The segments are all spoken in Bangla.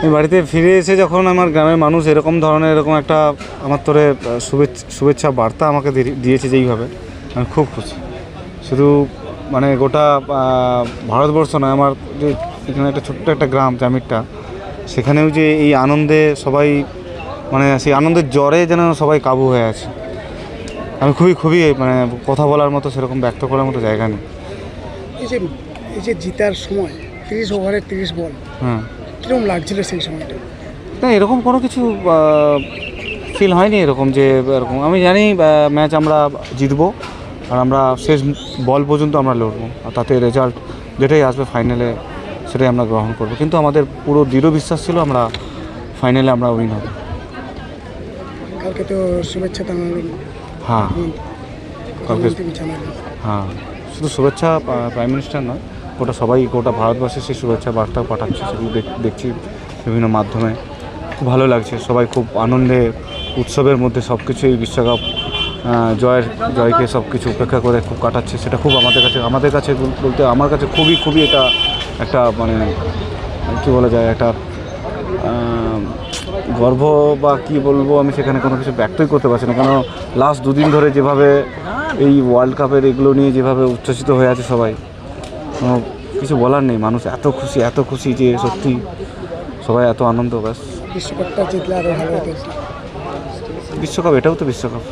এই বাড়িতে ফিরে এসে যখন আমার গ্রামের মানুষ এরকম ধরনের এরকম একটা আমার তোরে শুভেচ্ছা বার্তা আমাকে দিয়েছে যেইভাবে, আমি খুব খুশি। শুধু মানে গোটা ভারতবর্ষ নয়, আমার যে এখানে একটা ছোট্ট একটা গ্রাম জামিরটা, সেখানেও যে এই আনন্দে সবাই মানে সেই আনন্দের জ্বরে যেন সবাই কাবু হয়ে আছে। আমি খুবই মানে কথা বলার মতো সেরকম ব্যক্ত করার মতো জায়গা নেই। এই যে জিতার সময় 30 ওভারে 30 বল, হ্যাঁ, কীরকম লাগছিল সেই সময়টা? না এরকম কোনো কিছু ফিল হয়নি এরকম যে এরকম। আমি জানি ম্যাচ আমরা জিতবো, আর আমরা শেষ বল পর্যন্ত আমরা লড়বো, আর তাতে রেজাল্ট যেটাই আসবে ফাইনালে সেটাই আমরা গ্রহণ করবো। কিন্তু আমাদের পুরো দৃঢ় বিশ্বাস ছিল আমরা ফাইনালে আমরা উইন হব। কালকে তো শুভেচ্ছা জানালেন। হ্যাঁ কালকে, জানালেন। হ্যাঁ শুধু শুভেচ্ছা প্রাইম মিনিস্টার নয়, গোটা ভারতবর্ষে সেই শুভেচ্ছা বার্তা পাঠাচ্ছে, সেগুলো দেখছি বিভিন্ন মাধ্যমে। খুব ভালো লাগছে, সবাই খুব আনন্দে উৎসবের মধ্যে সব কিছু এই বিশ্বকাপ জয়কে সব কিছু উপেক্ষা করে খুব কাটাচ্ছে। সেটা খুব আমাদের কাছে বলতে আমার কাছে খুবই এটা একটা মানে কী বলা যায়, একটা গর্ব বা কী বলবো, আমি সেখানে কোনো কিছু ব্যক্তই করতে পারছি না। কেন লাস্ট দুদিন ধরে যেভাবে এই ওয়ার্ল্ড কাপের এগুলো নিয়ে যেভাবে উচ্ছ্বসিত হয়ে আছে সবাই, কোনো কিছু বলার নেই। মানুষ এত খুশি যে সত্যি সবাই এত আনন্দ। ব্যাস বিশ্বকাপটা জিতলে আরও ভালো হতো। বিশ্বকাপ, এটাও তো বিশ্বকাপ।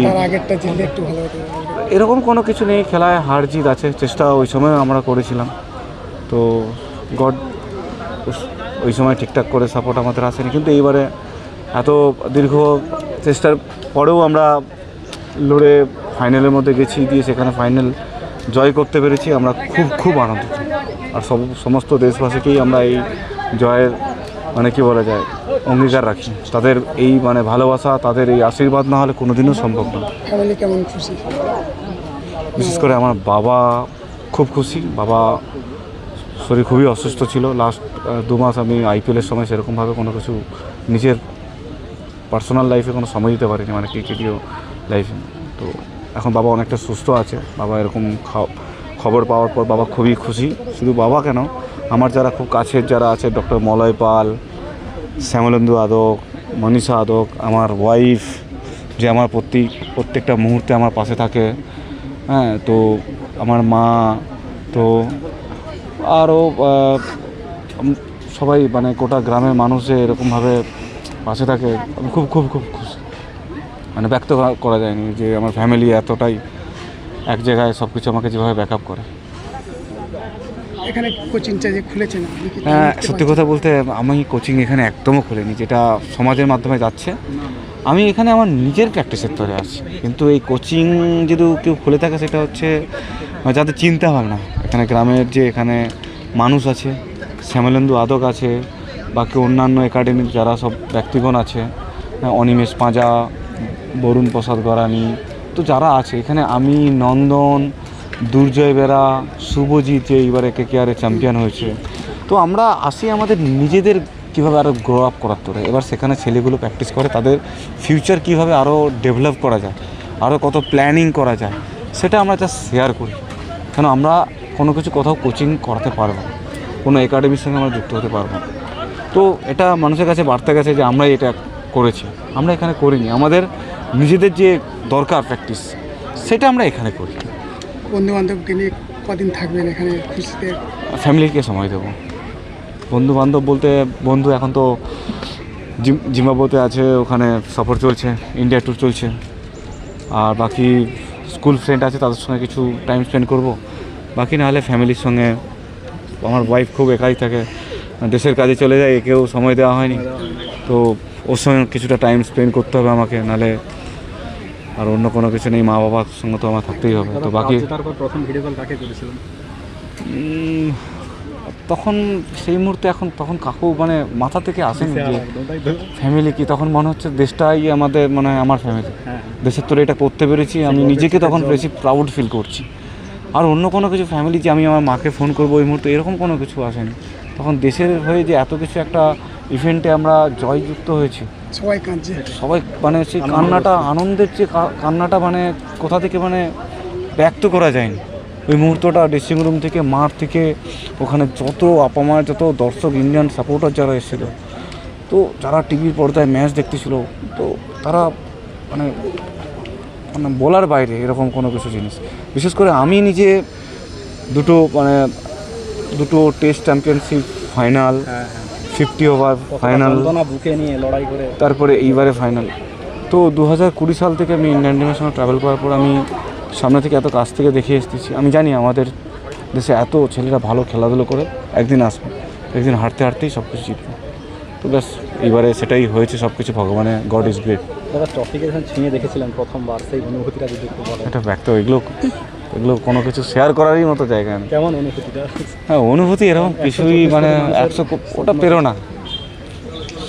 তার আগেরটা জিতলে একটু ভালো হতো। এরকম কোনো কিছু নেই, খেলায় হার জিত আছে, চেষ্টা ওই সময় আমরা করেছিলাম। তো গড ওই সময় ঠিকঠাক করে সাপোর্ট আমাদের আসেনি, কিন্তু এইবারে এত দীর্ঘ চেষ্টার পরেও আমরা লড়ে ফাইনালের মধ্যে গেছি, দিয়ে সেখানে ফাইনাল জয় করতে পেরেছি। আমরা খুব আনন্দিত, আর সমস্ত দেশবাসীকেই আমরা এই জয়ের মানে কি বলা যায় অঙ্গীকার রাখি। তাদের এই মানে ভালোবাসা, তাদের এই আশীর্বাদ না হলে কোনোদিনও সম্ভব না। ফ্যামিলি কেমন খুশি? বিশেষ করে আমার বাবা খুব খুশি। বাবা শরীর খুবই অসুস্থ ছিল, লাস্ট 2 মাস আমি আইপিএলের সময় সেরকমভাবে কোনো কিছু নিজের পার্সোনাল লাইফে কোনো সময় দিতে পারিনি, মানে ক্রিকেটীয় লাইফে। তো এখন বাবা অনেকটা সুস্থ আছে। বাবা এরকম খবর পাওয়ার পর বাবা খুবই খুশি। শুধু বাবা কেন, আমার যারা খুব কাছের যারা আছে, ডক্টর মলয় পাল, শ্যামলেন্দু আদক, মনীষা আদক, আমার ওয়াইফ যে আমার প্রত্যেকটা মুহূর্তে আমার পাশে থাকে, হ্যাঁ, তো আমার মা, তো আরও সবাই মানে গোটা গ্রামের মানুষ যে এরকমভাবে পাশে থাকে, আমি খুব খুশি। মানে ব্যক্ত করা যায়নি যে আমার ফ্যামিলি এতটাই এক জায়গায় সব কিছু আমাকে যেভাবে ব্যাকআপ করে। এখানে কোচিংটা যে খুলেছেন, হ্যাঁ, সত্যি কথা বলতে আমি কোচিং এখানে একদমও খুলিনি, যেটা সমাজের মাধ্যমে যাচ্ছে। আমি এখানে আমার নিজের প্র্যাকটিসের তরে আসছি, কিন্তু এই কোচিং যদি কেউ খুলে থাকে সেটা হচ্ছে যাদের চিন্তা ভাবনা, এখানে গ্রামের যে এখানে মানুষ আছে, শ্যামলেন্দু আদক আছে, বাকি অন্যান্য একাডেমির যারা সব ব্যক্তিগণ আছে, অনিমেষ পাঁজা, বরুণ প্রসাদ গরানি, তো যারা আছে এখানে, আমি, নন্দন, দুর্জয় বেরা, শুভজিৎ যে এইবারে KKR চ্যাম্পিয়ন হয়েছে। তো আমরা আসি আমাদের নিজেদের কীভাবে আরও গ্রো আপ করার তোরে। এবার সেখানে ছেলেগুলো প্র্যাকটিস করে তাদের ফিউচার কীভাবে আরও ডেভেলপ করা যায়, আরও কত প্ল্যানিং করা যায়, সেটা আমরা জাস্ট শেয়ার করি। কেন আমরা কোনো কিছু কোথাও কোচিং করাতে পারবো না, কোনো একাডেমির সঙ্গে আমরা যুক্ত হতে পারবো না। তো এটা মানুষের কাছে বার্তা গেছে যে আমরা এটা করেছি, আমরা এখানে করিনি। আমাদের নিজেদের যে দরকার প্র্যাকটিস, সেটা আমরা এখানে করি। বন্ধুবান্ধবকে নিয়ে কদিন থাকবেন এখানে খুশিতে? ফ্যামিলিকে সময় দেবো। বন্ধুবান্ধব বলতে বন্ধু এখন তো জিম্বাবুয়েতে আছে, ওখানে সফর চলছে, ইন্ডিয়া ট্যুর চলছে। আর বাকি স্কুল ফ্রেন্ড আছে, তাদের সঙ্গে কিছু টাইম স্পেন্ড করব। বাকি নাহলে ফ্যামিলির সঙ্গে। আমার ওয়াইফ খুব একাই থাকে, দেশের কাজে চলে যায়, একেও সময় দেওয়া হয়নি। তো ওর সঙ্গে কিছুটা টাইম স্পেন্ড করতে হবে আমাকে, নাহলে আর অন্য কোনো কিছু নেই। মা বাবার সঙ্গে তো আমার থাকতেই হবে। তো বাকি প্রথম ভিডিও কল কাকে করেছিলেন তখন সেই মুহূর্তে, তখন কাকু মানে মাথা থেকে আসেনি যে ফ্যামিলি কি, তখন মনে হচ্ছে দেশটাই আমাদের, মানে আমার ফ্যামিলি, দেশের তোরে এটা করতে পেরেছি, আমি নিজেকে তখন বেশি প্রাউড ফিল করছি। আর অন্য কোনো কিছু ফ্যামিলি যে আমি আমার মাকে ফোন করবো এই মুহূর্তে, এরকম কোনো কিছু আসেনি। তখন দেশের হয়ে যে এত কিছু একটা ইভেন্টে আমরা জয়যুক্ত হয়েছি, সবাই কাঁদছে, সবাই মানে সেই কান্নাটা, আনন্দের যে কান্নাটা মানে কোথা থেকে মানে ব্যক্ত করা যায়নি। ওই মুহূর্তটা ড্রেসিং রুম থেকে মাঠ থেকে ওখানে যত আপা মায়ের যত দর্শক ইন্ডিয়ান সাপোর্টার যারা এসেছিল, তো যারা টিভির পর্দায় ম্যাচ দেখতেছিল, তো তারা মানে মানে বলার বাইরে এরকম কোনো কিছু জিনিস। বিশেষ করে আমি নিজে দুটো test championship final, 50 over final, বুকে নিয়ে লড়াই করে তারপরে এইবারে ফাইনাল। তো 2020 সাল থেকে আমি ইন্ডিয়ান টিমের সঙ্গে ট্রাভেল করার পর আমি সামনে থেকে এত কাছ থেকে দেখে এসেছি। আমি জানি আমাদের দেশে এত ছেলেরা ভালো খেলাধুলো করে, একদিন আসবে, একদিন হাঁটতে হাঁটতেই সব কিছু জিতবে। তো ব্যাস এইবারে সেটাই হয়েছে, সব কিছু ভগবানের গড ইজ গ্রেট। দাদা ট্রফিকে যখন ছুঁয়ে দেখেছিলেন প্রথমবার, সেই অনুভূতিটা যদি একটু বলেন। এটা ব্যক্ত, এগুলো কোনো কিছু শেয়ার করারই মতো জায়গা নেই। কেমন অনুভূতিটা? হ্যাঁ, অনুভূতি এরকম কিছুই মানে 100, ওটা পেরো না,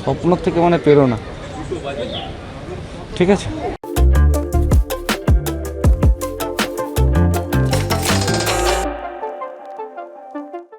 স্বপ্ন থেকে মানে পেরো না। ঠিক আছে।